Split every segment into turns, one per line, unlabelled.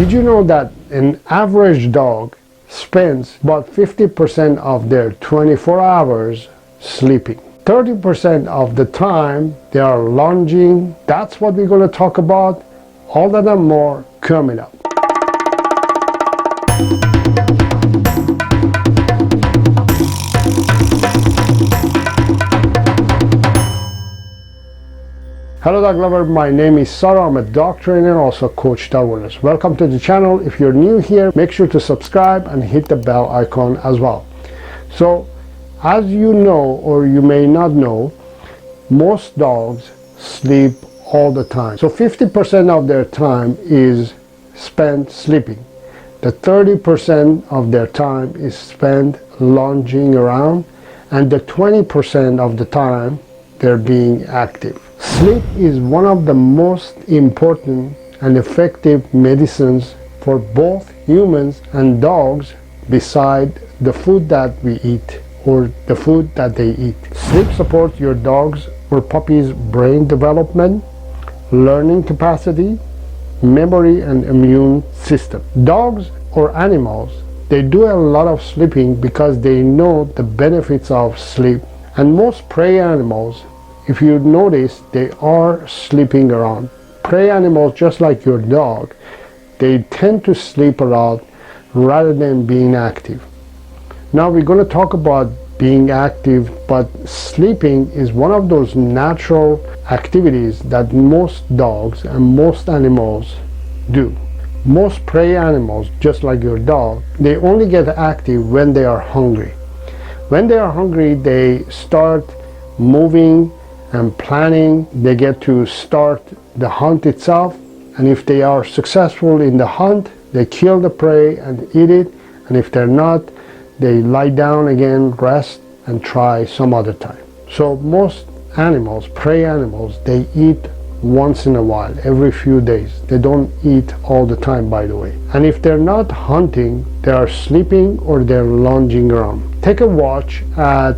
Did you know that an average dog spends about 50% of their 24 hours sleeping? 30% of the time they are lunging. That's what we're going to talk about. All that and more coming up. Hello dog lover, my name is Sarah. I'm a dog trainer and also coach dog owners. Welcome to the channel. If you're new here, make sure to subscribe and hit the bell icon as well. So as you know, or you may not know, most dogs sleep all the time. So 50% of their time is spent sleeping. The 30% of their time is spent lounging around, and the 20% of the time they're being active. Sleep is one of the most important and effective medicines for both humans and dogs, beside the food that we eat or the food that they eat. Sleep supports your dog's or puppy's brain development, learning capacity, memory, and immune system. Dogs or animals, they do a lot of sleeping because they know the benefits of sleep. And most prey animals, if you notice, they are sleeping around. Prey animals, just like your dog, they tend to sleep around rather than being active. Now we're going to talk about being active, but sleeping is one of those natural activities that most dogs and most animals do. Most prey animals, just like your dog, they only get active when they are hungry. When they are hungry, they start moving and planning. They get to start the hunt itself, and if they are successful in the hunt, they kill the prey and eat it, and if they're not, they lie down again, rest, and try some other time. So most animals, prey animals, they eat once in a while, every few days. They don't eat all the time, by the way. And if they're not hunting, they are sleeping or they're lounging around. Take a watch at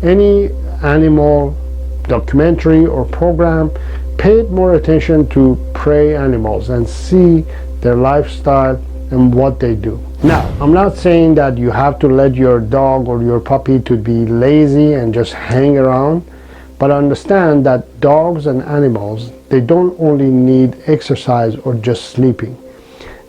any animal documentary or program. Pay more attention to prey animals and see their lifestyle and what they do. Now, I'm not saying that you have to let your dog or your puppy to be lazy and just hang around, but understand that dogs and animals, they don't only need exercise or just sleeping.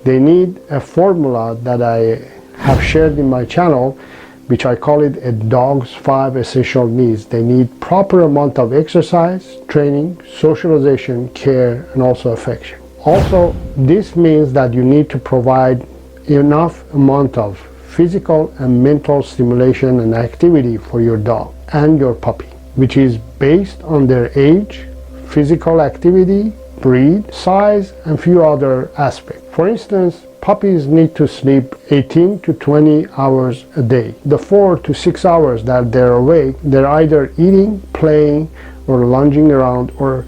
They need a formula that I have shared in my channel, which I call it a dog's 5 essential needs. They need proper amount of exercise, training, socialization, care, and also affection. Also, this means that you need to provide enough amount of physical and mental stimulation and activity for your dog and your puppy, which is based on their age, physical activity, breed, size, and few other aspects. For instance, puppies need to sleep 18 to 20 hours a day. The 4 to 6 hours that they're awake, they're either eating, playing, or lounging around, or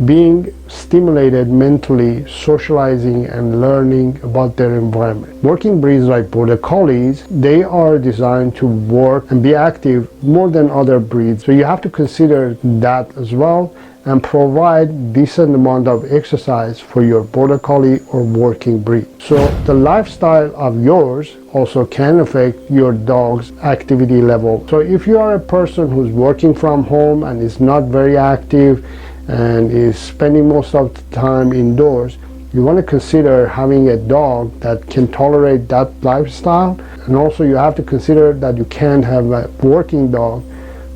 being stimulated mentally, socializing and learning about their environment. Working breeds like Border Collies, they are designed to work and be active more than other breeds. So you have to consider that as well and provide decent amount of exercise for your Border Collie or working breed. So the lifestyle of yours also can affect your dog's activity level. So if you are a person who's working from home and is not very active and is spending most of the time indoors, you want to consider having a dog that can tolerate that lifestyle. And also you have to consider that you can't have a working dog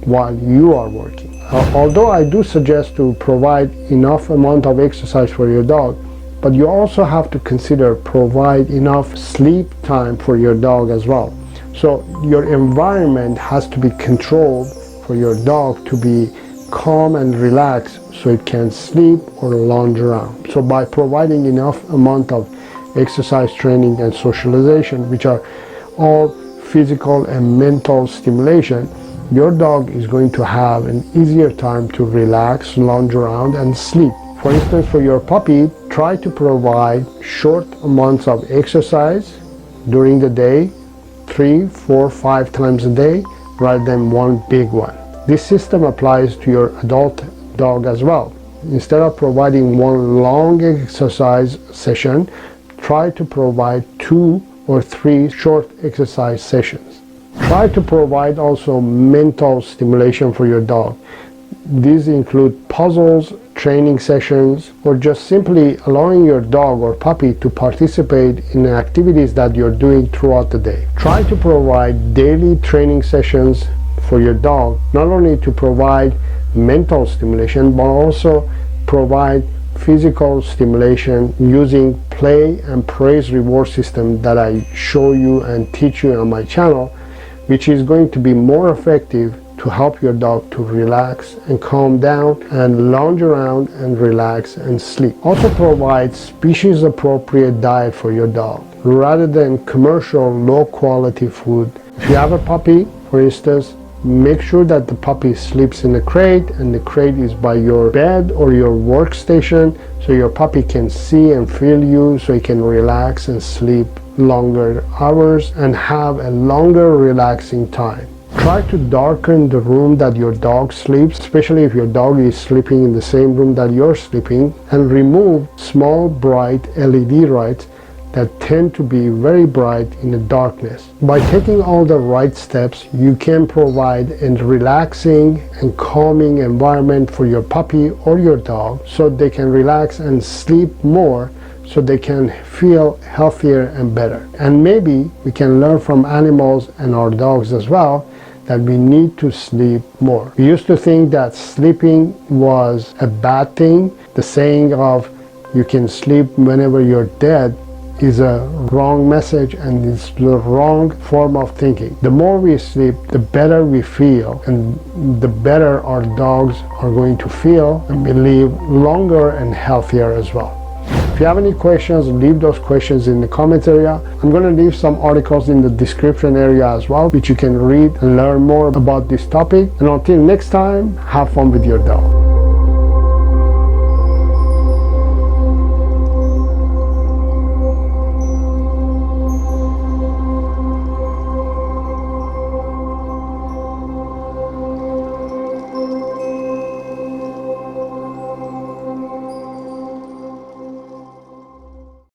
while you are working. Although I do suggest to provide enough amount of exercise for your dog, but you also have to consider provide enough sleep time for your dog as well. So your environment has to be controlled for your dog to be calm and relaxed so it can sleep or lounge around. So by providing enough amount of exercise, training, and socialization, which are all physical and mental stimulation, your dog is going to have an easier time to relax, lounge around, and sleep. For instance, for your puppy, try to provide short amounts of exercise during the day, 3, 4, 5 times a day, rather than one big one. This system applies to your adult dog as well. Instead of providing one long exercise session, try to provide 2 or 3 short exercise sessions. Try to provide also mental stimulation for your dog. These include puzzles, training sessions, or just simply allowing your dog or puppy to participate in activities that you're doing throughout the day. Try to provide daily training sessions for your dog, not only to provide mental stimulation, but also provide physical stimulation using play and praise reward system that I show you and teach you on my channel, which is going to be more effective to help your dog to relax and calm down and lounge around and relax and sleep. Also provide species appropriate diet for your dog rather than commercial low quality food. If you have a puppy, for instance, make sure that the puppy sleeps in a crate and the crate is by your bed or your workstation, so your puppy can see and feel you, so he can relax and sleep longer hours and have a longer relaxing time. Try to darken the room that your dog sleeps, especially if your dog is sleeping in the same room that you're sleeping, and remove small bright LED lights that tend to be very bright in the darkness. By taking all the right steps, you can provide a relaxing and calming environment for your puppy or your dog so they can relax and sleep more, so they can feel healthier and better. And maybe we can learn from animals and our dogs as well that we need to sleep more. We used to think that sleeping was a bad thing. The saying of you can sleep whenever you're dead is a wrong message, and it's the wrong form of thinking. The more we sleep, the better we feel, and the better our dogs are going to feel, and we live longer and healthier as well. If you have any questions, leave those questions in the comment area. I'm going to leave some articles in the description area as well, which you can read and learn more about this topic. And until next time, have fun with your dog.